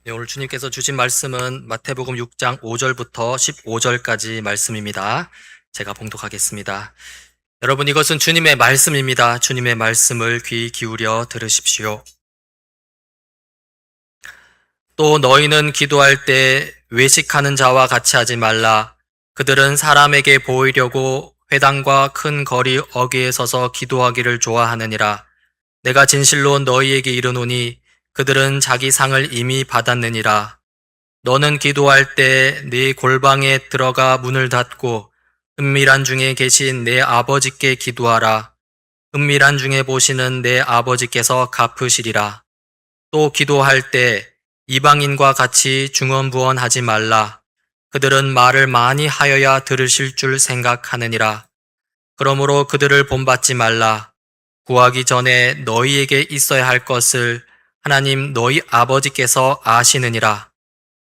네, 오늘 주님께서 주신 말씀은 마태복음 6장 5절부터 15절까지 말씀입니다. 제가 봉독하겠습니다. 여러분, 이것은 주님의 말씀입니다. 주님의 말씀을 귀 기울여 들으십시오. 또 너희는 기도할 때 외식하는 자와 같이 하지 말라. 그들은 사람에게 보이려고 회당과 큰 거리 어귀에 서서 기도하기를 좋아하느니라. 내가 진실로 너희에게 이르노니 그들은 자기 상을 이미 받았느니라. 너는 기도할 때 네 골방에 들어가 문을 닫고 은밀한 중에 계신 내 아버지께 기도하라. 은밀한 중에 보시는 내 아버지께서 갚으시리라. 또 기도할 때 이방인과 같이 중언부언하지 말라. 그들은 말을 많이 하여야 들으실 줄 생각하느니라. 그러므로 그들을 본받지 말라. 구하기 전에 너희에게 있어야 할 것을 하나님 너희 아버지께서 아시느니라.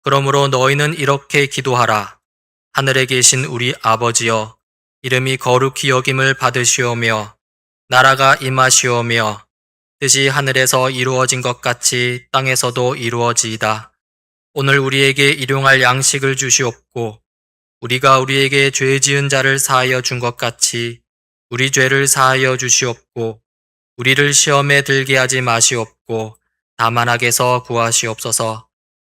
그러므로 너희는 이렇게 기도하라. 하늘에 계신 우리 아버지여, 이름이 거룩히 여김을 받으시오며 나라가 임하시오며 뜻이 하늘에서 이루어진 것 같이 땅에서도 이루어지이다. 오늘 우리에게 일용할 양식을 주시옵고 우리가 우리에게 죄 지은 자를 사하여 준 것 같이 우리 죄를 사하여 주시옵고 우리를 시험에 들게 하지 마시옵고 다만 악에서 구하시옵소서.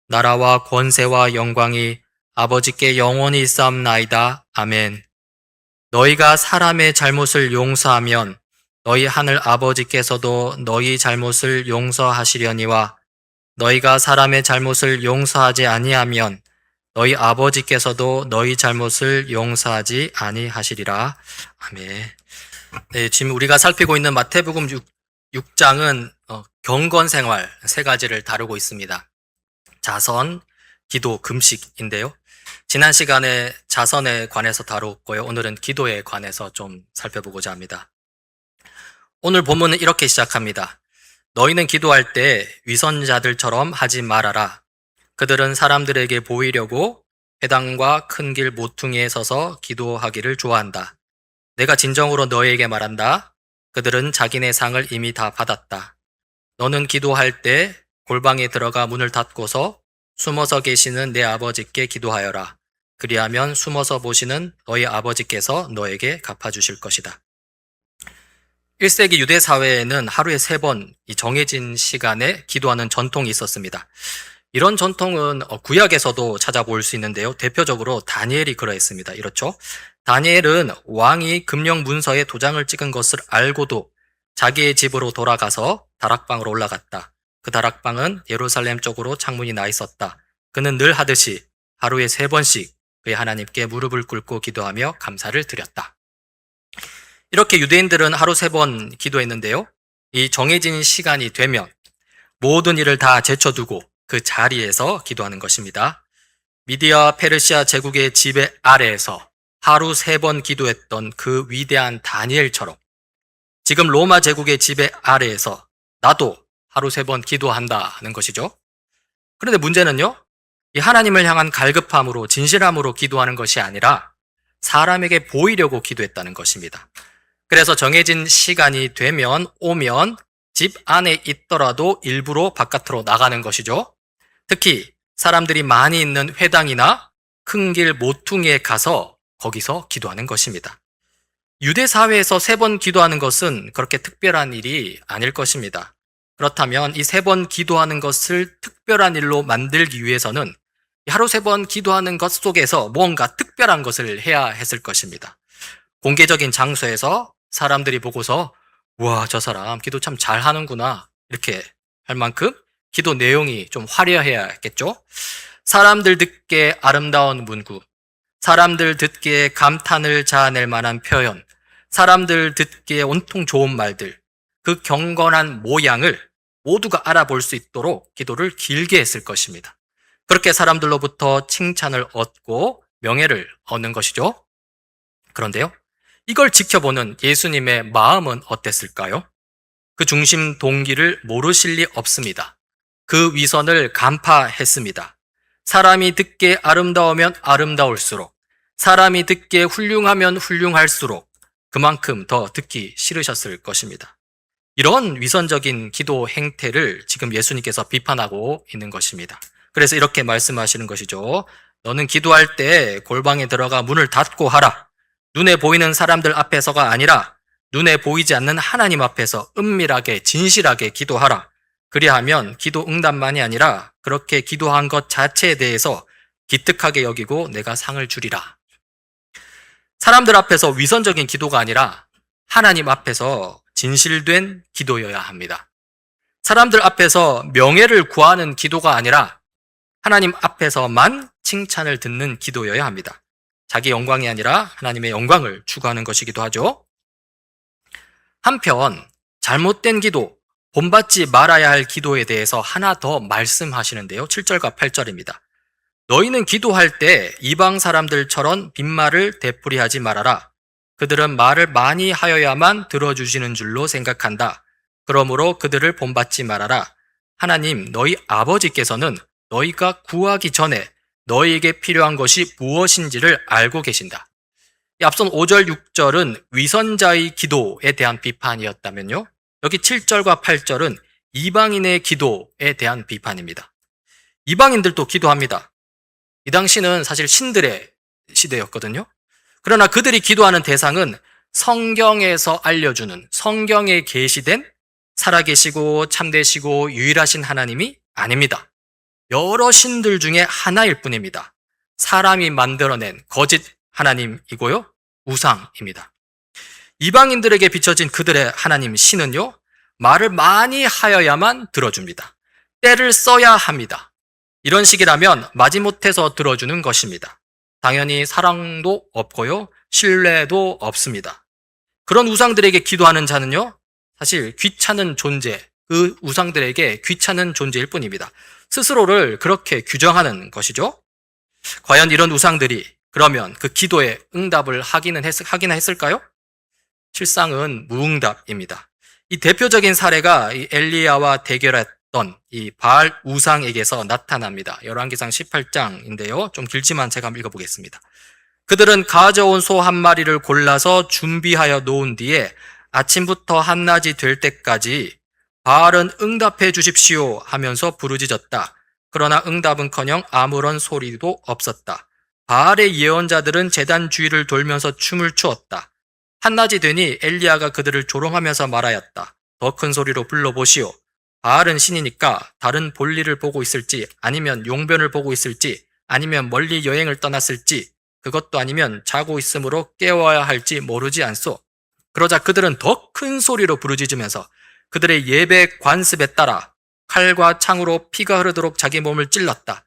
나라와 권세와 영광이 아버지께 영원히 있사옵나이다. 아멘. 너희가 사람의 잘못을 용서하면 너희 하늘 아버지께서도 너희 잘못을 용서하시려니와 너희가 사람의 잘못을 용서하지 아니하면 너희 아버지께서도 너희 잘못을 용서하지 아니하시리라. 아멘. 네, 지금 우리가 살피고 있는 마태복음 6장은 경건 생활 세 가지를 다루고 있습니다. 자선, 기도, 금식인데요. 지난 시간에 자선에 관해서 다루었고요. 오늘은 기도에 관해서 좀 살펴보고자 합니다. 오늘 본문은 이렇게 시작합니다. 너희는 기도할 때 위선자들처럼 하지 말아라. 그들은 사람들에게 보이려고 회당과 큰 길 모퉁이에 서서 기도하기를 좋아한다. 내가 진정으로 너희에게 말한다. 그들은 자기네 상을 이미 다 받았다. 너는 기도할 때 골방에 들어가 문을 닫고서 숨어서 계시는 내 아버지께 기도하여라. 그리하면 숨어서 보시는 너희 아버지께서 너에게 갚아주실 것이다. 1세기 유대 사회에는 하루에 3번 이 정해진 시간에 기도하는 전통이 있었습니다. 이런 전통은 구약에서도 찾아볼 수 있는데요. 대표적으로 다니엘이 그러했습니다. 이렇죠? 다니엘은 왕이 금령 문서에 도장을 찍은 것을 알고도 자기의 집으로 돌아가서 다락방으로 올라갔다. 그 다락방은 예루살렘 쪽으로 창문이 나 있었다. 그는 늘 하듯이 하루에 3번씩 그의 하나님께 무릎을 꿇고 기도하며 감사를 드렸다. 이렇게 유대인들은 하루 3번 기도했는데요. 이 정해진 시간이 되면 모든 일을 다 제쳐두고 그 자리에서 기도하는 것입니다. 미디아 페르시아 제국의 지배 아래에서 하루 3번 기도했던 그 위대한 다니엘처럼 지금 로마 제국의 지배 아래에서 나도 하루 3번 기도한다는 것이죠. 그런데 문제는요, 이 하나님을 향한 갈급함으로 진실함으로 기도하는 것이 아니라 사람에게 보이려고 기도했다는 것입니다. 그래서 정해진 시간이 오면 집 안에 있더라도 일부러 바깥으로 나가는 것이죠. 특히 사람들이 많이 있는 회당이나 큰 길 모퉁이에 가서 거기서 기도하는 것입니다. 유대 사회에서 3번 기도하는 것은 그렇게 특별한 일이 아닐 것입니다. 그렇다면 이 3번 기도하는 것을 특별한 일로 만들기 위해서는 하루 3번 기도하는 것 속에서 뭔가 특별한 것을 해야 했을 것입니다. 공개적인 장소에서 사람들이 보고서 와, 저 사람 기도 참 잘하는구나 이렇게 할 만큼 기도 내용이 좀 화려해야겠죠. 사람들 듣기에 아름다운 문구, 사람들 듣기에 감탄을 자아낼 만한 표현, 사람들 듣기에 온통 좋은 말들, 그 경건한 모양을 모두가 알아볼 수 있도록 기도를 길게 했을 것입니다. 그렇게 사람들로부터 칭찬을 얻고 명예를 얻는 것이죠. 그런데요, 이걸 지켜보는 예수님의 마음은 어땠을까요? 그 중심 동기를 모르실 리 없습니다. 그 위선을 간파했습니다. 사람이 듣기에 아름다우면 아름다울수록, 사람이 듣기에 훌륭하면 훌륭할수록 그만큼 더 듣기 싫으셨을 것입니다. 이런 위선적인 기도 행태를 지금 예수님께서 비판하고 있는 것입니다. 그래서 이렇게 말씀하시는 것이죠. 너는 기도할 때 골방에 들어가 문을 닫고 하라. 눈에 보이는 사람들 앞에서가 아니라 눈에 보이지 않는 하나님 앞에서 은밀하게 진실하게 기도하라. 그리하면 기도 응답만이 아니라 그렇게 기도한 것 자체에 대해서 기특하게 여기고 내가 상을 주리라. 사람들 앞에서 위선적인 기도가 아니라 하나님 앞에서 진실된 기도여야 합니다. 사람들 앞에서 명예를 구하는 기도가 아니라 하나님 앞에서만 칭찬을 듣는 기도여야 합니다. 자기 영광이 아니라 하나님의 영광을 추구하는 것이기도 하죠. 한편 잘못된 기도, 본받지 말아야 할 기도에 대해서 하나 더 말씀하시는데요. 7절과 8절입니다. 너희는 기도할 때 이방 사람들처럼 빈말을 되풀이하지 말아라. 그들은 말을 많이 하여야만 들어주시는 줄로 생각한다. 그러므로 그들을 본받지 말아라. 하나님 너희 아버지께서는 너희가 구하기 전에 너희에게 필요한 것이 무엇인지를 알고 계신다. 앞선 5절, 6절은 위선자의 기도에 대한 비판이었다면요. 여기 7절과 8절은 이방인의 기도에 대한 비판입니다. 이방인들도 기도합니다. 이 당시는 사실 신들의 시대였거든요. 그러나 그들이 기도하는 대상은 성경에서 알려주는, 성경에 계시된 살아계시고 참되시고 유일하신 하나님이 아닙니다. 여러 신들 중에 하나일 뿐입니다. 사람이 만들어낸 거짓 하나님이고요, 우상입니다. 이방인들에게 비춰진 그들의 하나님 신은요, 말을 많이 하여야만 들어줍니다. 때를 써야 합니다. 이런 식이라면 마지못해서 들어주는 것입니다. 당연히 사랑도 없고요, 신뢰도 없습니다. 그런 우상들에게 기도하는 자는요, 사실 귀찮은 존재, 그 우상들에게 귀찮은 존재일 뿐입니다. 스스로를 그렇게 규정하는 것이죠. 과연 이런 우상들이 그러면 그 기도에 응답을 하기나 했을까요? 실상은 무응답입니다. 이 대표적인 사례가 이 엘리야와 대결했던 이 바알 우상에게서 나타납니다. 열왕기상 18장인데요. 좀 길지만 제가 한번 읽어보겠습니다. 그들은 가져온 소 한 마리를 골라서 준비하여 놓은 뒤에 아침부터 한낮이 될 때까지 바알은 응답해 주십시오 하면서 부르짖었다. 그러나 응답은커녕 아무런 소리도 없었다. 바알의 예언자들은 제단 주위를 돌면서 춤을 추었다. 한낮이 되니 엘리야가 그들을 조롱하면서 말하였다. 더 큰 소리로 불러보시오. 바알은 신이니까 다른 볼일을 보고 있을지, 아니면 용변을 보고 있을지, 아니면 멀리 여행을 떠났을지, 그것도 아니면 자고 있으므로 깨워야 할지 모르지 않소. 그러자 그들은 더 큰 소리로 부르짖으면서 그들의 예배 관습에 따라 칼과 창으로 피가 흐르도록 자기 몸을 찔렀다.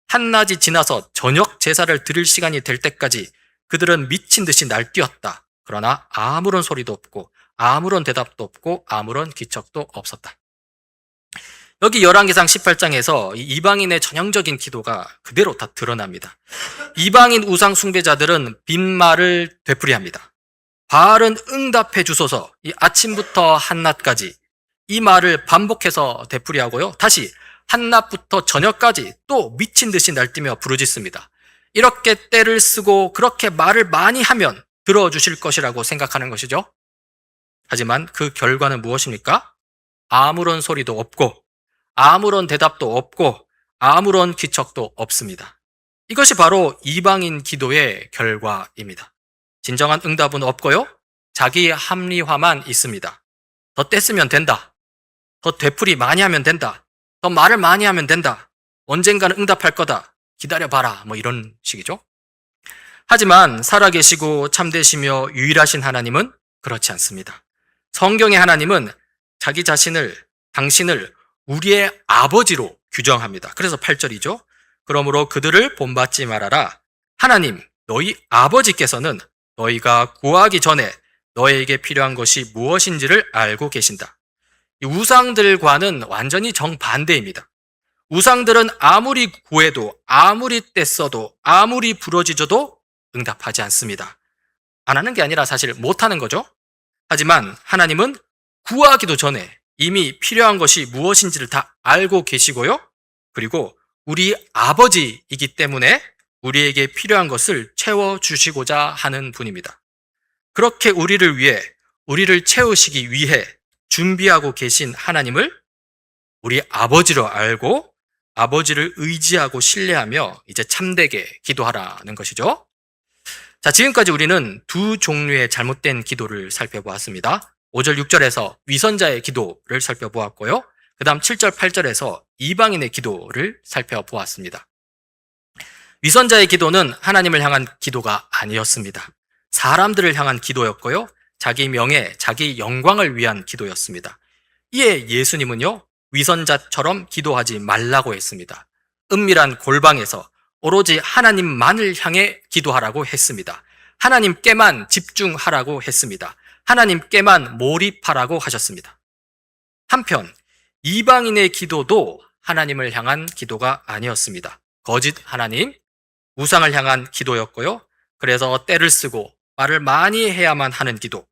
한낮이 지나서 저녁 제사를 드릴 시간이 될 때까지 그들은 미친 듯이 날뛰었다. 그러나 아무런 소리도 없고 아무런 대답도 없고 아무런 기척도 없었다. 여기 열왕기상 18장에서 이방인의 전형적인 기도가 그대로 다 드러납니다. 이방인 우상 숭배자들은 빈말을 되풀이합니다. 바알은 응답해 주소서, 이 아침부터 한낮까지 이 말을 반복해서 되풀이하고요, 다시 한낮부터 저녁까지 또 미친 듯이 날뛰며 부르짖습니다. 이렇게 때를 쓰고 그렇게 말을 많이 하면 들어주실 것이라고 생각하는 것이죠. 하지만 그 결과는 무엇입니까? 아무런 소리도 없고 아무런 대답도 없고 아무런 기척도 없습니다. 이것이 바로 이방인 기도의 결과입니다. 진정한 응답은 없고요, 자기 합리화만 있습니다. 더 떼쓰면 된다. 더 되풀이 많이 하면 된다. 더 말을 많이 하면 된다. 언젠가는 응답할 거다. 기다려봐라. 뭐 이런 식이죠. 하지만 살아계시고 참되시며 유일하신 하나님은 그렇지 않습니다. 성경의 하나님은 자기 자신을, 당신을 우리의 아버지로 규정합니다. 그래서 8절이죠. 그러므로 그들을 본받지 말아라. 하나님, 너희 아버지께서는 너희가 구하기 전에 너희에게 필요한 것이 무엇인지를 알고 계신다. 이 우상들과는 완전히 정반대입니다. 우상들은 아무리 구해도, 아무리 떼써도, 아무리 부러지져도 응답하지 않습니다. 안 하는 게 아니라 사실 못하는 거죠. 하지만 하나님은 구하기도 전에 이미 필요한 것이 무엇인지를 다 알고 계시고요, 그리고 우리 아버지이기 때문에 우리에게 필요한 것을 채워주시고자 하는 분입니다. 그렇게 우리를 위해, 우리를 채우시기 위해 준비하고 계신 하나님을 우리 아버지로 알고 아버지를 의지하고 신뢰하며 이제 참되게 기도하라는 것이죠. 자, 지금까지 우리는 두 종류의 잘못된 기도를 살펴보았습니다. 5절, 6절에서 위선자의 기도를 살펴보았고요. 그 다음 7절, 8절에서 이방인의 기도를 살펴보았습니다. 위선자의 기도는 하나님을 향한 기도가 아니었습니다. 사람들을 향한 기도였고요. 자기 명예, 자기 영광을 위한 기도였습니다. 이에 예수님은요, 위선자처럼 기도하지 말라고 했습니다. 은밀한 골방에서 오로지 하나님만을 향해 기도하라고 했습니다. 하나님께만 집중하라고 했습니다. 하나님께만 몰입하라고 하셨습니다. 한편 이방인의 기도도 하나님을 향한 기도가 아니었습니다. 거짓 하나님, 우상을 향한 기도였고요. 그래서 때를 쓰고 말을 많이 해야만 하는 기도,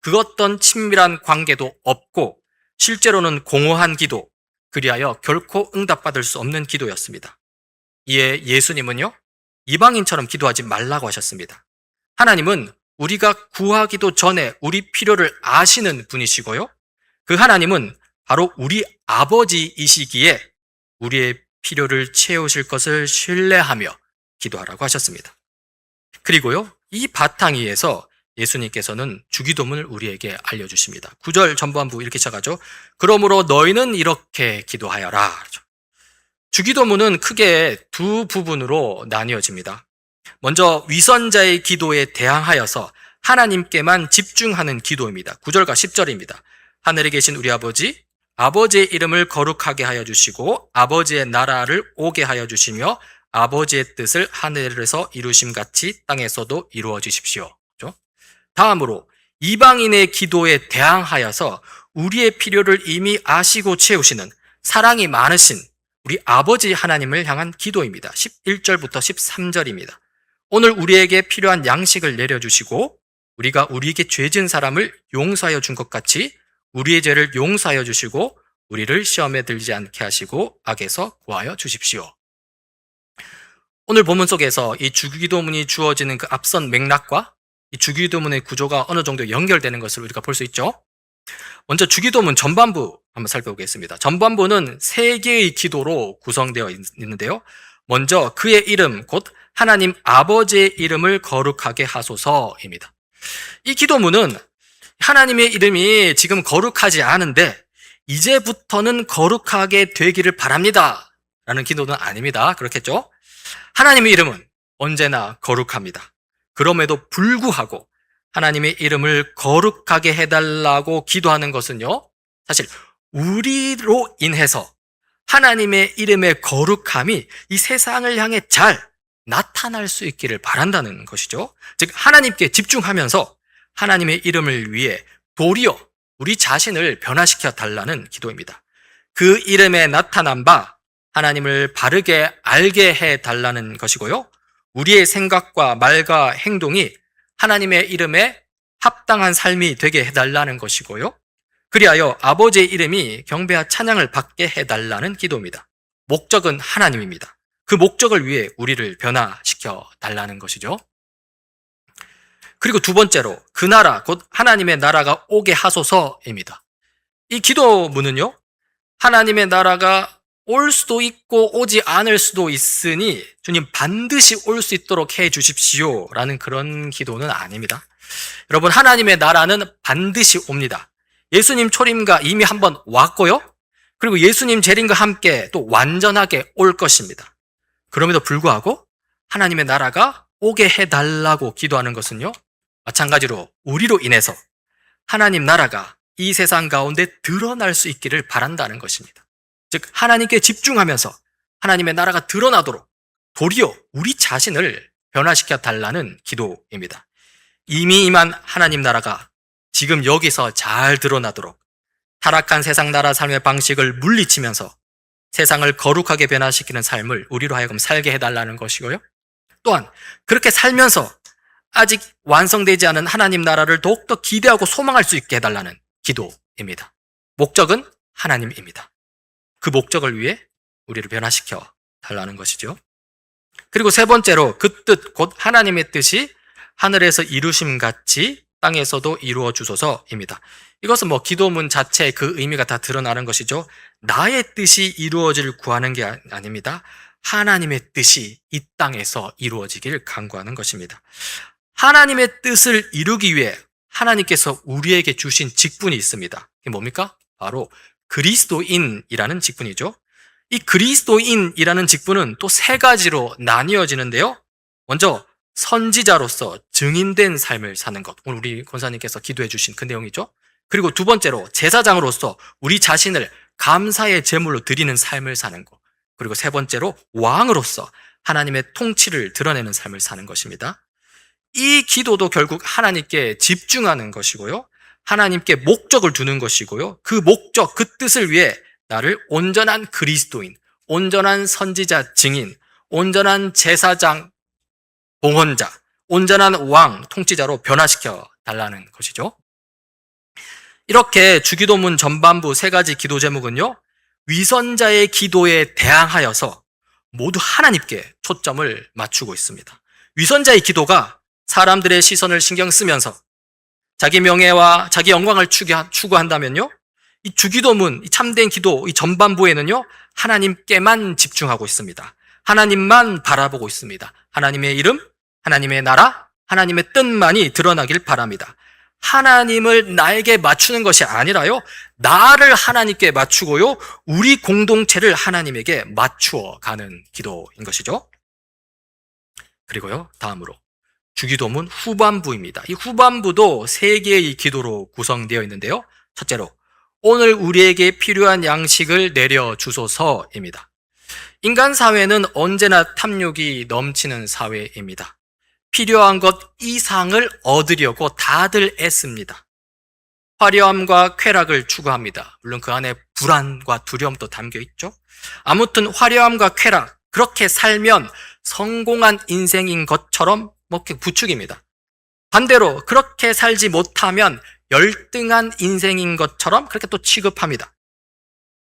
그 어떤 친밀한 관계도 없고 실제로는 공허한 기도, 그리하여 결코 응답받을 수 없는 기도였습니다. 이에 예수님은요, 이방인처럼 기도하지 말라고 하셨습니다. 하나님은 우리가 구하기도 전에 우리 필요를 아시는 분이시고요. 그 하나님은 바로 우리 아버지이시기에 우리의 필요를 채우실 것을 신뢰하며 기도하라고 하셨습니다. 그리고요, 이 바탕 위에서 예수님께서는 주기도문을 우리에게 알려주십니다. 9절 전반부 이렇게 시작하죠. 그러므로 너희는 이렇게 기도하여라. 주기도문은 크게 두 부분으로 나뉘어집니다. 먼저 위선자의 기도에 대항하여서 하나님께만 집중하는 기도입니다. 9절과 10절입니다. 하늘에 계신 우리 아버지, 아버지의 이름을 거룩하게 하여 주시고 아버지의 나라를 오게 하여 주시며 아버지의 뜻을 하늘에서 이루심같이 땅에서도 이루어 주십시오. 그렇죠? 다음으로 이방인의 기도에 대항하여서 우리의 필요를 이미 아시고 채우시는 사랑이 많으신 우리 아버지 하나님을 향한 기도입니다. 11절부터 13절입니다. 오늘 우리에게 필요한 양식을 내려주시고 우리가 우리에게 죄 지은 사람을 용서하여 준 것 같이 우리의 죄를 용서하여 주시고 우리를 시험에 들지 않게 하시고 악에서 구하여 주십시오. 오늘 본문 속에서 이 주기도문이 주어지는 그 앞선 맥락과 이 주기도문의 구조가 어느 정도 연결되는 것을 우리가 볼 수 있죠. 먼저 주기도문 전반부 한번 살펴보겠습니다. 전반부는 세 개의 기도로 구성되어 있는데요. 먼저 그의 이름 곧 하나님 아버지의 이름을 거룩하게 하소서입니다. 이 기도문은 하나님의 이름이 지금 거룩하지 않은데 이제부터는 거룩하게 되기를 바랍니다 라는 기도는 아닙니다. 그렇겠죠? 하나님의 이름은 언제나 거룩합니다. 그럼에도 불구하고 하나님의 이름을 거룩하게 해달라고 기도하는 것은요, 사실 우리로 인해서 하나님의 이름의 거룩함이 이 세상을 향해 잘 나타날 수 있기를 바란다는 것이죠. 즉 하나님께 집중하면서 하나님의 이름을 위해 도리어 우리 자신을 변화시켜 달라는 기도입니다. 그 이름에 나타난 바 하나님을 바르게 알게 해 달라는 것이고요. 우리의 생각과 말과 행동이 하나님의 이름에 합당한 삶이 되게 해달라는 것이고요. 그리하여 아버지의 이름이 경배와 찬양을 받게 해달라는 기도입니다. 목적은 하나님입니다. 그 목적을 위해 우리를 변화시켜 달라는 것이죠. 그리고 두 번째로 그 나라 곧 하나님의 나라가 오게 하소서입니다. 이 기도문은요, 하나님의 나라가 올 수도 있고 오지 않을 수도 있으니 주님 반드시 올 수 있도록 해 주십시오 라는 그런 기도는 아닙니다. 여러분, 하나님의 나라는 반드시 옵니다. 예수님 초림과 이미 한번 왔고요. 그리고 예수님 재림과 함께 또 완전하게 올 것입니다. 그럼에도 불구하고 하나님의 나라가 오게 해달라고 기도하는 것은요, 마찬가지로 우리로 인해서 하나님 나라가 이 세상 가운데 드러날 수 있기를 바란다는 것입니다. 즉 하나님께 집중하면서 하나님의 나라가 드러나도록 도리어 우리 자신을 변화시켜 달라는 기도입니다. 이미 임한 하나님 나라가 지금 여기서 잘 드러나도록 타락한 세상 나라 삶의 방식을 물리치면서 세상을 거룩하게 변화시키는 삶을 우리로 하여금 살게 해달라는 것이고요. 또한 그렇게 살면서 아직 완성되지 않은 하나님 나라를 더욱더 기대하고 소망할 수 있게 해달라는 기도입니다. 목적은 하나님입니다. 그 목적을 위해 우리를 변화시켜 달라는 것이죠. 그리고 세 번째로 그 뜻 곧 하나님의 뜻이 하늘에서 이루심 같이 땅에서도 이루어 주소서입니다. 이것은 기도문 자체의 그 의미가 다 드러나는 것이죠. 나의 뜻이 이루어질 구하는 게 아닙니다. 하나님의 뜻이 이 땅에서 이루어지기를 간구하는 것입니다. 하나님의 뜻을 이루기 위해 하나님께서 우리에게 주신 직분이 있습니다. 이게 뭡니까? 바로 그리스도인이라는 직분이죠. 이 그리스도인이라는 직분은 또 세 가지로 나뉘어지는데요. 먼저 선지자로서 증인된 삶을 사는 것. 오늘 우리 권사님께서 기도해 주신 그 내용이죠. 그리고 두 번째로 제사장으로서 우리 자신을 감사의 제물로 드리는 삶을 사는 것. 그리고 세 번째로 왕으로서 하나님의 통치를 드러내는 삶을 사는 것입니다. 이 기도도 결국 하나님께 집중하는 것이고요. 하나님께 목적을 두는 것이고요. 그 목적, 그 뜻을 위해 나를 온전한 그리스도인, 온전한 선지자 증인, 온전한 제사장 봉헌자, 온전한 왕 통치자로 변화시켜 달라는 것이죠. 이렇게 주기도문 전반부 세 가지 기도 제목은요, 위선자의 기도에 대항하여서 모두 하나님께 초점을 맞추고 있습니다. 위선자의 기도가 사람들의 시선을 신경 쓰면서 자기 명예와 자기 영광을 추구한다면요, 이 주기도문, 이 참된 기도, 이 전반부에는요, 하나님께만 집중하고 있습니다. 하나님만 바라보고 있습니다. 하나님의 이름, 하나님의 나라, 하나님의 뜻만이 드러나길 바랍니다. 하나님을 나에게 맞추는 것이 아니라요, 나를 하나님께 맞추고요, 우리 공동체를 하나님에게 맞추어 가는 기도인 것이죠. 그리고요, 다음으로 주기도문 후반부입니다. 이 후반부도 세 개의 기도로 구성되어 있는데요. 첫째로, 오늘 우리에게 필요한 양식을 내려주소서입니다. 인간 사회는 언제나 탐욕이 넘치는 사회입니다. 필요한 것 이상을 얻으려고 다들 애씁니다. 화려함과 쾌락을 추구합니다. 물론 그 안에 불안과 두려움도 담겨 있죠. 아무튼 화려함과 쾌락, 그렇게 살면 성공한 인생인 것처럼 부추깁니다. 반대로 그렇게 살지 못하면 열등한 인생인 것처럼 그렇게 또 취급합니다.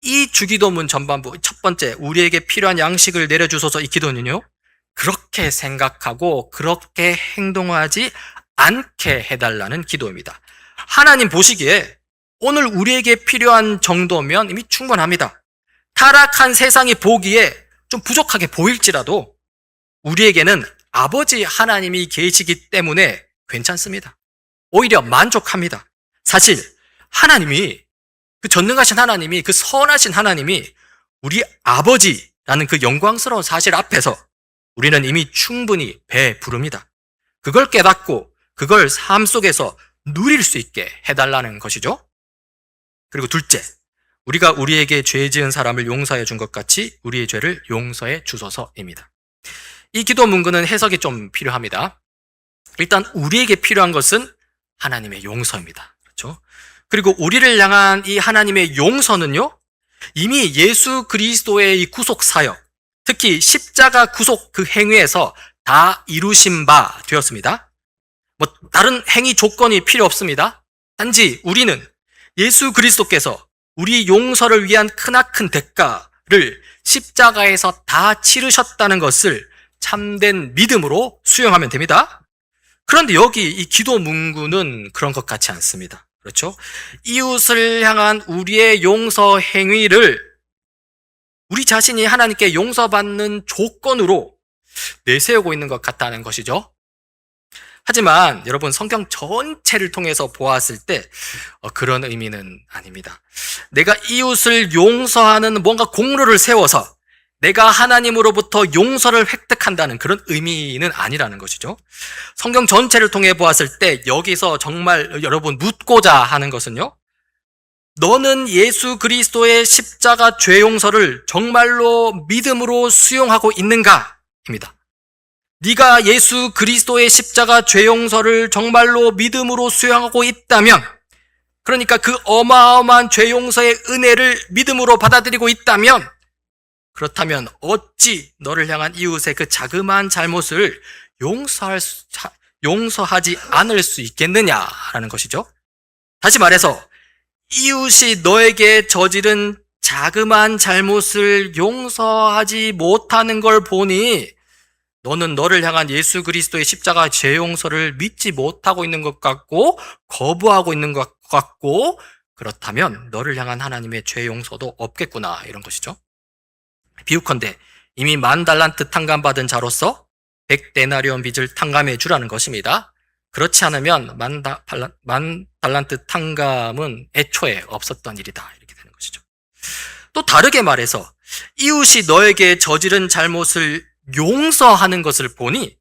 이 주기도문 전반부 첫 번째, 우리에게 필요한 양식을 내려주소서, 이 기도는요, 그렇게 생각하고 그렇게 행동하지 않게 해달라는 기도입니다. 하나님 보시기에 오늘 우리에게 필요한 정도면 이미 충분합니다. 타락한 세상이 보기에 좀 부족하게 보일지라도 우리에게는 아버지 하나님이 계시기 때문에 괜찮습니다. 오히려 만족합니다. 사실 하나님이, 그 전능하신 하나님이, 그 선하신 하나님이 우리 아버지라는 그 영광스러운 사실 앞에서 우리는 이미 충분히 배부릅니다. 그걸 깨닫고 그걸 삶 속에서 누릴 수 있게 해달라는 것이죠. 그리고 둘째, 우리가 우리에게 죄 지은 사람을 용서해 준 것 같이 우리의 죄를 용서해 주소서입니다. 이 기도 문구는 해석이 좀 필요합니다. 일단 우리에게 필요한 것은 하나님의 용서입니다. 그렇죠? 그리고 우리를 향한 이 하나님의 용서는요, 이미 예수 그리스도의 이 구속 사역, 특히 십자가 구속 그 행위에서 다 이루신 바 되었습니다. 다른 행위 조건이 필요 없습니다. 단지 우리는 예수 그리스도께서 우리 용서를 위한 크나큰 대가를 십자가에서 다 치르셨다는 것을 참된 믿음으로 수용하면 됩니다. 그런데 여기 이 기도 문구는 그런 것 같지 않습니다. 그렇죠? 이웃을 향한 우리의 용서 행위를 우리 자신이 하나님께 용서받는 조건으로 내세우고 있는 것 같다는 것이죠. 하지만 여러분, 성경 전체를 통해서 보았을 때 그런 의미는 아닙니다. 내가 이웃을 용서하는 뭔가 공로를 세워서 내가 하나님으로부터 용서를 획득한다는 그런 의미는 아니라는 것이죠. 성경 전체를 통해 보았을 때 여기서 정말 여러분 묻고자 하는 것은요, 너는 예수 그리스도의 십자가 죄 용서를 정말로 믿음으로 수용하고 있는가? 입니다. 네가 예수 그리스도의 십자가 죄 용서를 정말로 믿음으로 수용하고 있다면, 그러니까 그 어마어마한 죄 용서의 은혜를 믿음으로 받아들이고 있다면, 그렇다면 어찌 너를 향한 이웃의 그 자그마한 잘못을 용서하지 않을 수 있겠느냐라는 것이죠. 다시 말해서 이웃이 너에게 저지른 자그마한 잘못을 용서하지 못하는 걸 보니 너는 너를 향한 예수 그리스도의 십자가 죄 용서를 믿지 못하고 있는 것 같고 거부하고 있는 것 같고 그렇다면 너를 향한 하나님의 죄 용서도 없겠구나 이런 것이죠. 비유컨대 이미 10,000달란트 탕감받은 자로서 100데나리온 빚을 탕감해 주라는 것입니다. 그렇지 않으면 10,000달란트 탕감은 애초에 없었던 일이다 이렇게 되는 것이죠. 또 다르게 말해서 이웃이 너에게 저지른 잘못을 용서하는 것을 보니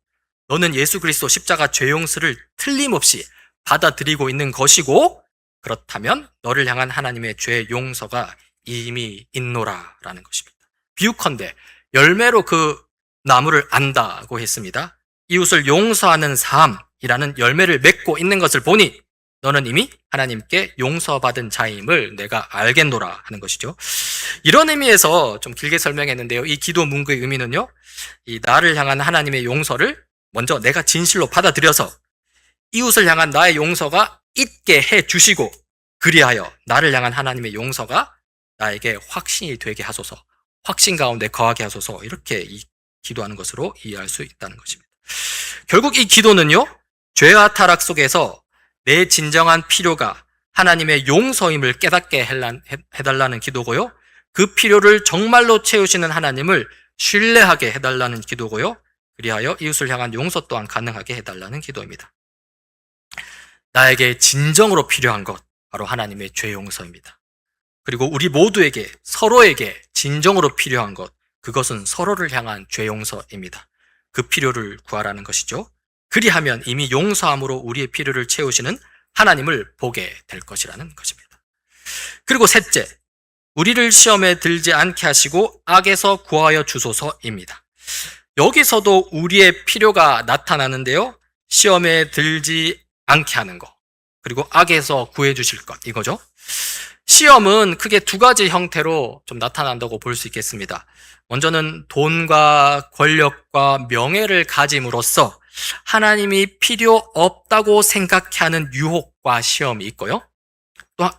너는 예수 그리스도 십자가 죄 용서를 틀림없이 받아들이고 있는 것이고 그렇다면 너를 향한 하나님의 죄 용서가 이미 있노라라는 것입니다. 비유컨대 열매로 그 나무를 안다고 했습니다. 이웃을 용서하는 삶이라는 열매를 맺고 있는 것을 보니 너는 이미 하나님께 용서받은 자임을 내가 알겠노라 하는 것이죠. 이런 의미에서 좀 길게 설명했는데요. 이 기도 문구의 의미는요. 이 나를 향한 하나님의 용서를 먼저 내가 진실로 받아들여서 이웃을 향한 나의 용서가 있게 해 주시고 그리하여 나를 향한 하나님의 용서가 나에게 확신이 되게 하소서, 확신 가운데 거하게 하소서 이렇게 기도하는 것으로 이해할 수 있다는 것입니다. 결국 이 기도는요. 죄와 타락 속에서 내 진정한 필요가 하나님의 용서임을 깨닫게 해달라는 기도고요. 그 필요를 정말로 채우시는 하나님을 신뢰하게 해달라는 기도고요. 그리하여 이웃을 향한 용서 또한 가능하게 해달라는 기도입니다. 나에게 진정으로 필요한 것 바로 하나님의 죄 용서입니다. 그리고 우리 모두에게 서로에게 진정으로 필요한 것 그것은 서로를 향한 죄 용서입니다. 그 필요를 구하라는 것이죠. 그리하면 이미 용서함으로 우리의 필요를 채우시는 하나님을 보게 될 것이라는 것입니다. 그리고 셋째, 우리를 시험에 들지 않게 하시고 악에서 구하여 주소서입니다. 여기서도 우리의 필요가 나타나는데요. 시험에 들지 않게 하는 것, 그리고 악에서 구해 주실 것 이거죠. 시험은 크게 두 가지 형태로 좀 나타난다고 볼 수 있겠습니다. 먼저는 돈과 권력과 명예를 가짐으로써 하나님이 필요 없다고 생각하는 유혹과 시험이 있고요.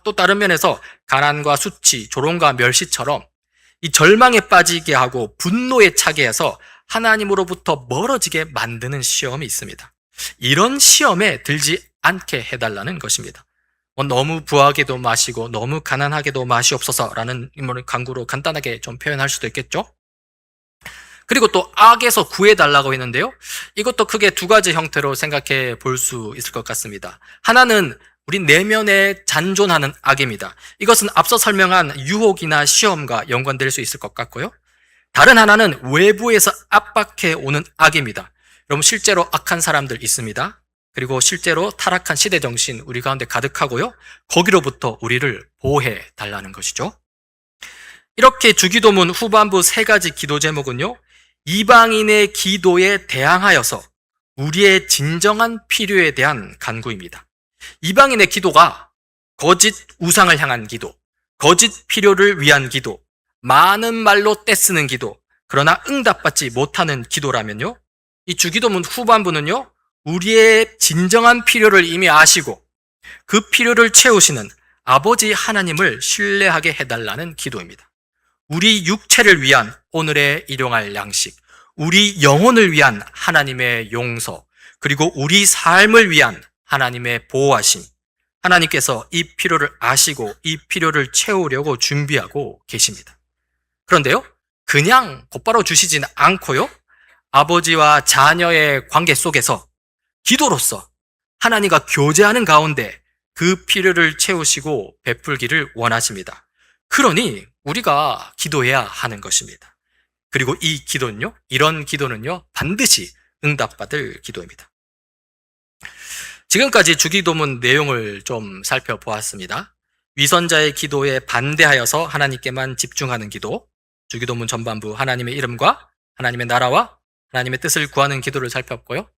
또 다른 면에서 가난과 수치, 조롱과 멸시처럼 이 절망에 빠지게 하고 분노에 차게 해서 하나님으로부터 멀어지게 만드는 시험이 있습니다. 이런 시험에 들지 않게 해달라는 것입니다. 너무 부하게도 마시고 너무 가난하게도 마시옵소서라는 간구로 간단하게 좀 표현할 수도 있겠죠. 그리고 또 악에서 구해달라고 했는데요. 이것도 크게 두 가지 형태로 생각해 볼 수 있을 것 같습니다. 하나는 우리 내면에 잔존하는 악입니다. 이것은 앞서 설명한 유혹이나 시험과 연관될 수 있을 것 같고요. 다른 하나는 외부에서 압박해 오는 악입니다. 여러분 실제로 악한 사람들 있습니다. 그리고 실제로 타락한 시대정신 우리 가운데 가득하고요. 거기로부터 우리를 보호해 달라는 것이죠. 이렇게 주기도문 후반부 세 가지 기도 제목은요. 이방인의 기도에 대항하여서 우리의 진정한 필요에 대한 간구입니다. 이방인의 기도가 거짓 우상을 향한 기도, 거짓 필요를 위한 기도, 많은 말로 떼쓰는 기도, 그러나 응답받지 못하는 기도라면요. 이 주기도문 후반부는요. 우리의 진정한 필요를 이미 아시고 그 필요를 채우시는 아버지 하나님을 신뢰하게 해달라는 기도입니다. 우리 육체를 위한 오늘의 일용할 양식, 우리 영혼을 위한 하나님의 용서, 그리고 우리 삶을 위한 하나님의 보호하심, 하나님께서 이 필요를 아시고 이 필요를 채우려고 준비하고 계십니다. 그런데요, 그냥 곧바로 주시지는 않고요, 아버지와 자녀의 관계 속에서 기도로서 하나님과 교제하는 가운데 그 필요를 채우시고 베풀기를 원하십니다. 그러니 우리가 기도해야 하는 것입니다. 그리고 이 기도는요, 이런 기도는요, 반드시 응답받을 기도입니다. 지금까지 주기도문 내용을 좀 살펴보았습니다. 위선자의 기도에 반대하여서 하나님께만 집중하는 기도, 주기도문 전반부 하나님의 이름과 하나님의 나라와 하나님의 뜻을 구하는 기도를 살폈고요.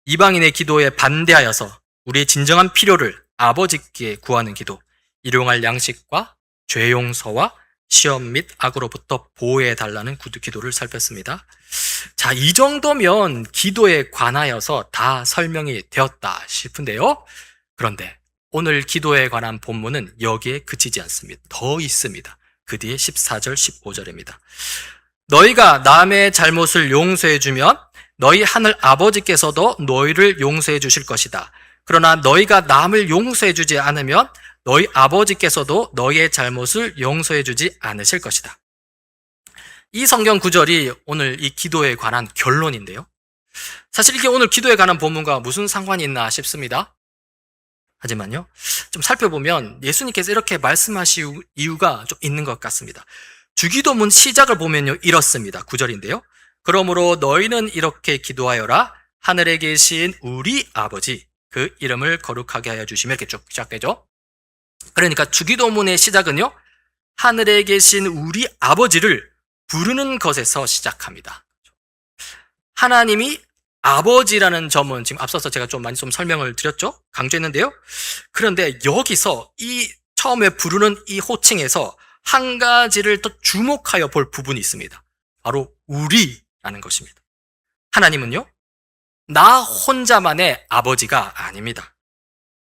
이방인의 기도에 반대하여서 우리의 진정한 필요를 아버지께 구하는 기도, 일용할 양식과 죄 용서와 시험 및 악으로부터 보호해 달라는 기도를 살폈습니다. 자, 이 정도면 기도에 관하여서 다 설명이 되었다 싶은데요. 그런데 오늘 기도에 관한 본문은 여기에 그치지 않습니다. 더 있습니다. 그 뒤에 14절, 15절입니다. 너희가 남의 잘못을 용서해 주면 너희 하늘 아버지께서도 너희를 용서해 주실 것이다. 그러나 너희가 남을 용서해 주지 않으면 너희 아버지께서도 너희의 잘못을 용서해 주지 않으실 것이다. 이 성경 구절이 오늘 이 기도에 관한 결론인데요. 사실 이게 오늘 기도에 관한 본문과 무슨 상관이 있나 싶습니다. 하지만요, 좀 살펴보면 예수님께서 이렇게 말씀하신 이유가 좀 있는 것 같습니다. 주기도문 시작을 보면요, 이렇습니다. 9절인데요. 그러므로 너희는 이렇게 기도하여라. 하늘에 계신 우리 아버지, 그 이름을 거룩하게 하여 주시면 이렇게 쭉 시작되죠. 그러니까 주기도문의 시작은요, 하늘에 계신 우리 아버지를 부르는 것에서 시작합니다. 하나님이 아버지라는 점은 지금 앞서서 제가 좀 많이 설명을 드렸죠? 강조했는데요. 그런데 여기서 이 처음에 부르는 이 호칭에서 한 가지를 더 주목하여 볼 부분이 있습니다. 바로 우리라는 것입니다. 하나님은요, 나 혼자만의 아버지가 아닙니다.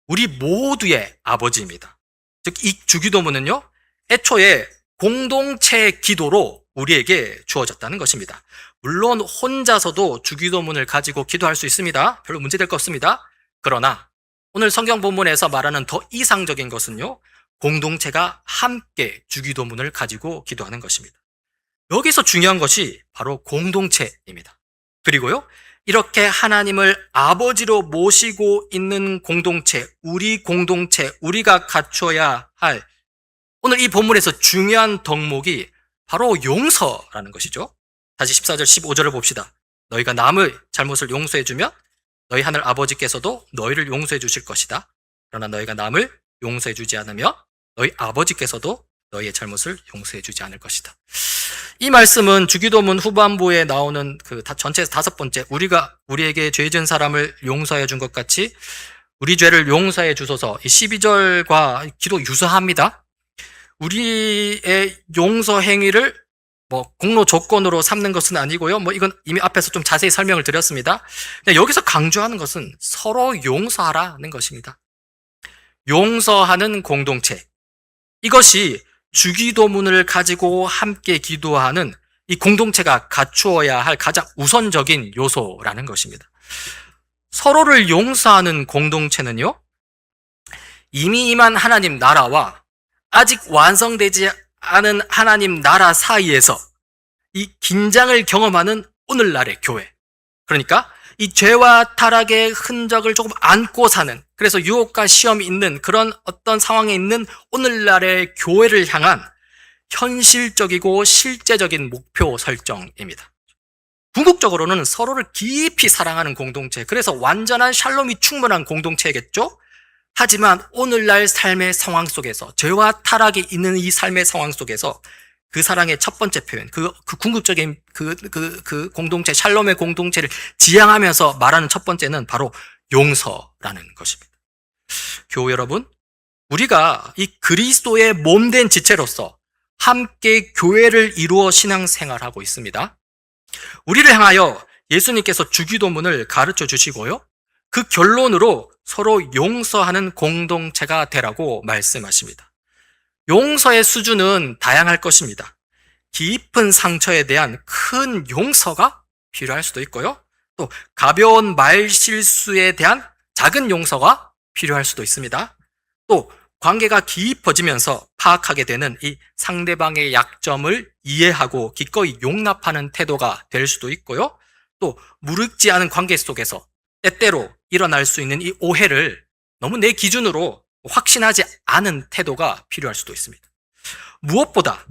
우리 모두의 아버지입니다. 즉, 이 주기도문은요, 애초에 공동체 기도로 우리에게 주어졌다는 것입니다. 물론 혼자서도 주기도문을 가지고 기도할 수 있습니다. 별로 문제될 거 없습니다. 그러나 오늘 성경 본문에서 말하는 더 이상적인 것은요, 공동체가 함께 주기도문을 가지고 기도하는 것입니다. 여기서 중요한 것이 바로 공동체입니다. 그리고요, 이렇게 하나님을 아버지로 모시고 있는 공동체, 우리가 갖춰야 할 오늘 이 본문에서 중요한 덕목이 바로 용서라는 것이죠. 다시 14절, 15절을 봅시다. 너희가 남의 잘못을 용서해주면 너희 하늘 아버지께서도 너희를 용서해 주실 것이다. 그러나 너희가 남을 용서해 주지 않으면 너희 아버지께서도 너희의 잘못을 용서해 주지 않을 것이다. 이 말씀은 주기도문 후반부에 나오는 그 전체에서 5번째, 우리에게 죄 지은 사람을 용서해 준 것 같이 우리 죄를 용서해 주소서, 이 12절과 기도 유사합니다. 우리의 용서 행위를 공로 조건으로 삼는 것은 아니고요. 이건 이미 앞에서 좀 자세히 설명을 드렸습니다. 여기서 강조하는 것은 서로 용서하라는 것입니다. 용서하는 공동체. 이것이 주기도문을 가지고 함께 기도하는 이 공동체가 갖추어야 할 가장 우선적인 요소라는 것입니다. 서로를 용서하는 공동체는요, 이미 임한 하나님 나라와 아직 완성되지 않은 하나님 나라 사이에서 이 긴장을 경험하는 오늘날의 교회. 그러니까 이 죄와 타락의 흔적을 조금 안고 사는, 그래서 유혹과 시험이 있는 그런 어떤 상황에 있는 오늘날의 교회를 향한 현실적이고 실제적인 목표 설정입니다. 궁극적으로는 서로를 깊이 사랑하는 공동체, 그래서 완전한 샬롬이 충분한 공동체겠죠? 하지만 오늘날 삶의 상황 속에서, 죄와 타락이 있는 이 삶의 상황 속에서 그 사랑의 첫 번째 표현, 그 궁극적인 그 공동체, 샬롬의 공동체를 지향하면서 말하는 첫 번째는 바로 용서라는 것입니다. 교우 여러분, 우리가 이 그리스도의 몸된 지체로서 함께 교회를 이루어 신앙생활하고 있습니다. 우리를 향하여 예수님께서 주기도문을 가르쳐 주시고요, 그 결론으로 서로 용서하는 공동체가 되라고 말씀하십니다. 용서의 수준은 다양할 것입니다. 깊은 상처에 대한 큰 용서가 필요할 수도 있고요, 또 가벼운 말실수에 대한 작은 용서가 필요할 수도 있습니다. 또 관계가 깊어지면서 파악하게 되는 이 상대방의 약점을 이해하고 기꺼이 용납하는 태도가 될 수도 있고요, 또 무르익지 않은 관계 속에서 때때로 일어날 수 있는 이 오해를 너무 내 기준으로 확신하지 않은 태도가 필요할 수도 있습니다. 무엇보다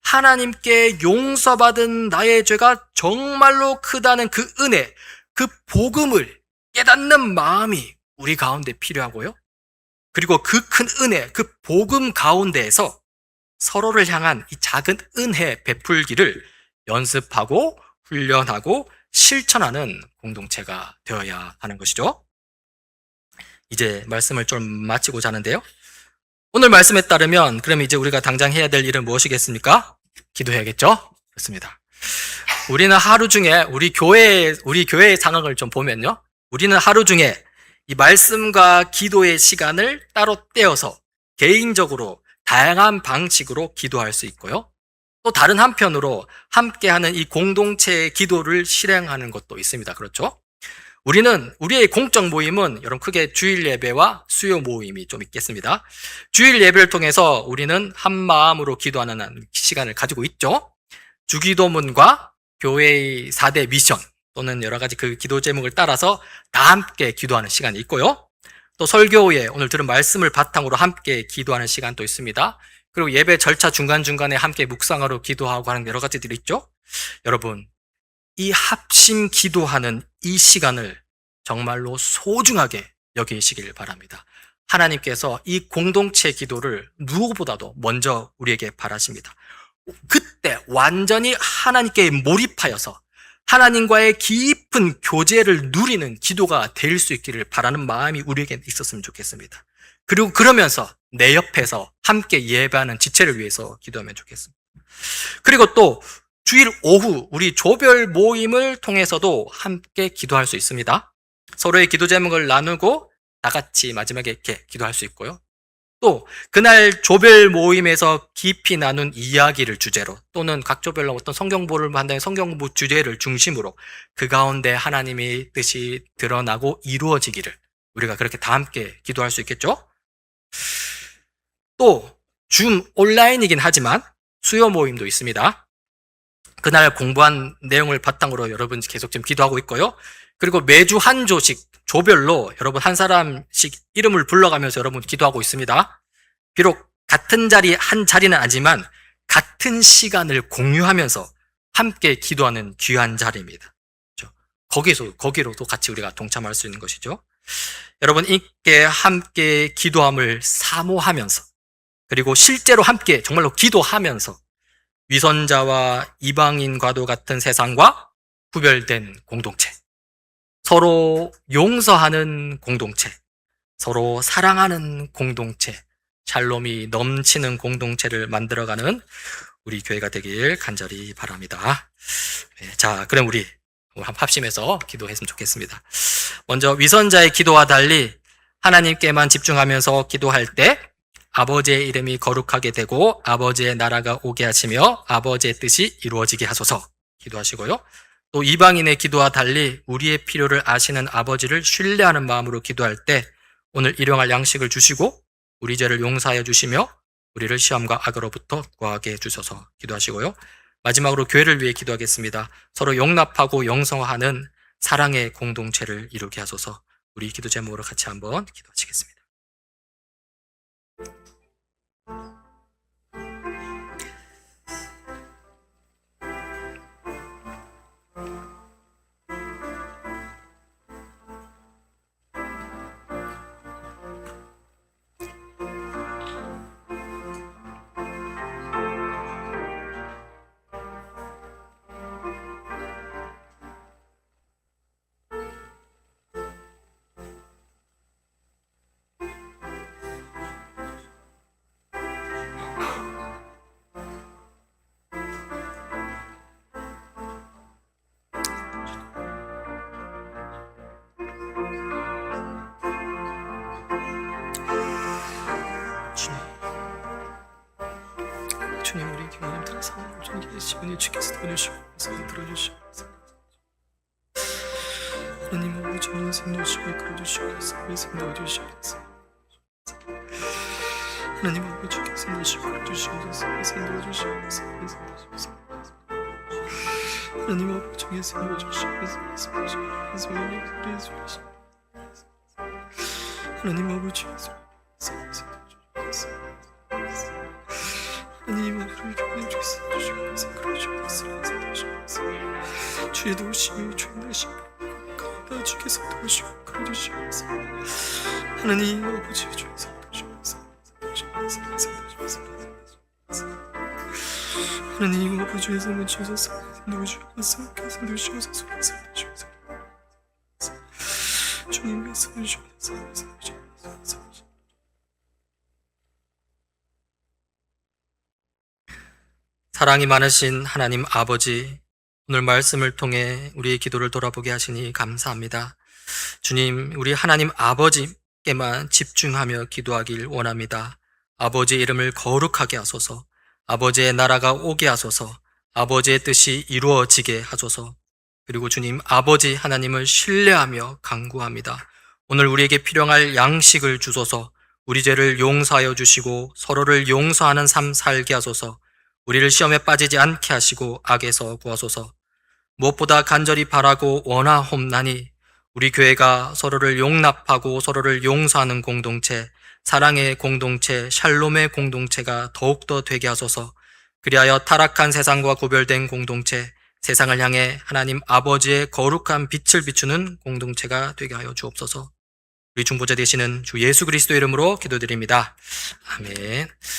하나님께 용서받은 나의 죄가 정말로 크다는 그 은혜, 그 복음을 깨닫는 마음이 우리 가운데 필요하고요, 그리고 그 큰 은혜, 그 복음 가운데에서 서로를 향한 이 작은 은혜 베풀기를 연습하고 훈련하고 실천하는 공동체가 되어야 하는 것이죠. 이제 말씀을 좀 마치고자 하는데요. 오늘 말씀에 따르면 그럼 이제 우리가 당장 해야 될 일은 무엇이겠습니까? 기도해야겠죠? 그렇습니다. 우리는 하루 중에 우리 교회의 상황을 좀 보면요, 우리는 하루 중에 이 말씀과 기도의 시간을 따로 떼어서 개인적으로 다양한 방식으로 기도할 수 있고요, 또 다른 한편으로 함께하는 이 공동체의 기도를 실행하는 것도 있습니다. 그렇죠? 우리의 공적 모임은 여러분 크게 주일 예배와 수요 모임이 좀 있겠습니다. 주일 예배를 통해서 우리는 한 마음으로 기도하는 시간을 가지고 있죠. 주기도문과 교회의 4대 미션 또는 여러 가지 그 기도 제목을 따라서 다 함께 기도하는 시간이 있고요. 또 설교 후에 오늘 들은 말씀을 바탕으로 함께 기도하는 시간도 있습니다. 그리고 예배 절차 중간중간에 함께 묵상하러 기도하고 하는 여러 가지들이 있죠. 여러분, 이 합심 기도하는 이 시간을 정말로 소중하게 여기시길 바랍니다. 하나님께서 이 공동체 기도를 누구보다도 먼저 우리에게 바라십니다. 그때 완전히 하나님께 몰입하여서 하나님과의 깊은 교제를 누리는 기도가 될 수 있기를 바라는 마음이 우리에게 있었으면 좋겠습니다. 그리고 그러면서 내 옆에서 함께 예배하는 지체를 위해서 기도하면 좋겠습니다. 그리고 또 주일 오후 우리 조별 모임을 통해서도 함께 기도할 수 있습니다. 서로의 기도 제목을 나누고 다 같이 마지막에 이렇게 기도할 수 있고요. 또 그날 조별 모임에서 깊이 나눈 이야기를 주제로 또는 각 조별로 어떤 성경보를 한다는 성경부 주제를 중심으로 그 가운데 하나님의 뜻이 드러나고 이루어지기를 우리가 그렇게 다 함께 기도할 수 있겠죠? 또 줌 온라인이긴 하지만 수요 모임도 있습니다. 그날 공부한 내용을 바탕으로 여러분 계속 지금 기도하고 있고요. 그리고 매주 한 조씩 조별로 여러분 한 사람씩 이름을 불러가면서 여러분 기도하고 있습니다. 비록 같은 자리 한 자리는 아니지만 같은 시간을 공유하면서 함께 기도하는 귀한 자리입니다. 거기로도 같이 우리가 동참할 수 있는 것이죠. 여러분 이렇게 함께 기도함을 사모하면서 그리고 실제로 함께 정말로 기도하면서 위선자와 이방인과도 같은 세상과 구별된 공동체, 서로 용서하는 공동체, 서로 사랑하는 공동체, 샬롬이 넘치는 공동체를 만들어가는 우리 교회가 되길 간절히 바랍니다. 자, 그럼 우리 합심해서 기도했으면 좋겠습니다. 먼저 위선자의 기도와 달리 하나님께만 집중하면서 기도할 때 아버지의 이름이 거룩하게 되고 아버지의 나라가 오게 하시며 아버지의 뜻이 이루어지게 하소서 기도하시고요. 또 이방인의 기도와 달리 우리의 필요를 아시는 아버지를 신뢰하는 마음으로 기도할 때 오늘 일용할 양식을 주시고 우리 죄를 용서하여 주시며 우리를 시험과 악으로부터 구하게 해주셔서 기도하시고요. 마지막으로 교회를 위해 기도하겠습니다. 서로 용납하고 영성하는 사랑의 공동체를 이루게 하소서. 우리 기도 제목으로 같이 한번 기도하시겠습니다. 주님 우리 교우님들의 삶을 존귀해 시온이 주께서 도와주시고 들어주시옵소서. 하나님 아버지 인생 도시고 이끌어주시옵소서. 인생 도와주시옵소서. 하나님 아버지 인생 도시고 이끌어주시옵소서. 인생 도와주시옵소서. 인생 도와주시옵소서. 하나님 아버지 인생 도와주시옵소서. 인생 도와주시옵소서. 하나님 아버지 하나님 아버지 주께서 주께서 주의 도우시며 주의 나시며 가다 주께서 도우시고 그러주시옵소서. 하나님 아버지 주께서 하나님 아버지에서 묻혀서 누주셔서 계속 누주셔서 주님께서 누주셔서 사랑이 많으신 하나님 아버지, 오늘 말씀을 통해 우리의 기도를 돌아보게 하시니 감사합니다. 주님, 우리 하나님 아버지께만 집중하며 기도하길 원합니다. 아버지의 이름을 거룩하게 하소서. 아버지의 나라가 오게 하소서. 아버지의 뜻이 이루어지게 하소서. 그리고 주님 아버지 하나님을 신뢰하며 간구합니다. 오늘 우리에게 필요할 양식을 주소서. 우리 죄를 용서하여 주시고 서로를 용서하는 삶 살게 하소서. 우리를 시험에 빠지지 않게 하시고 악에서 구하소서. 무엇보다 간절히 바라고 원하옵나니 우리 교회가 서로를 용납하고 서로를 용서하는 공동체, 사랑의 공동체, 샬롬의 공동체가 더욱더 되게 하소서. 그리하여 타락한 세상과 구별된 공동체, 세상을 향해 하나님 아버지의 거룩한 빛을 비추는 공동체가 되게 하여 주옵소서. 우리 중보자 되시는 주 예수 그리스도 이름으로 기도드립니다. 아멘.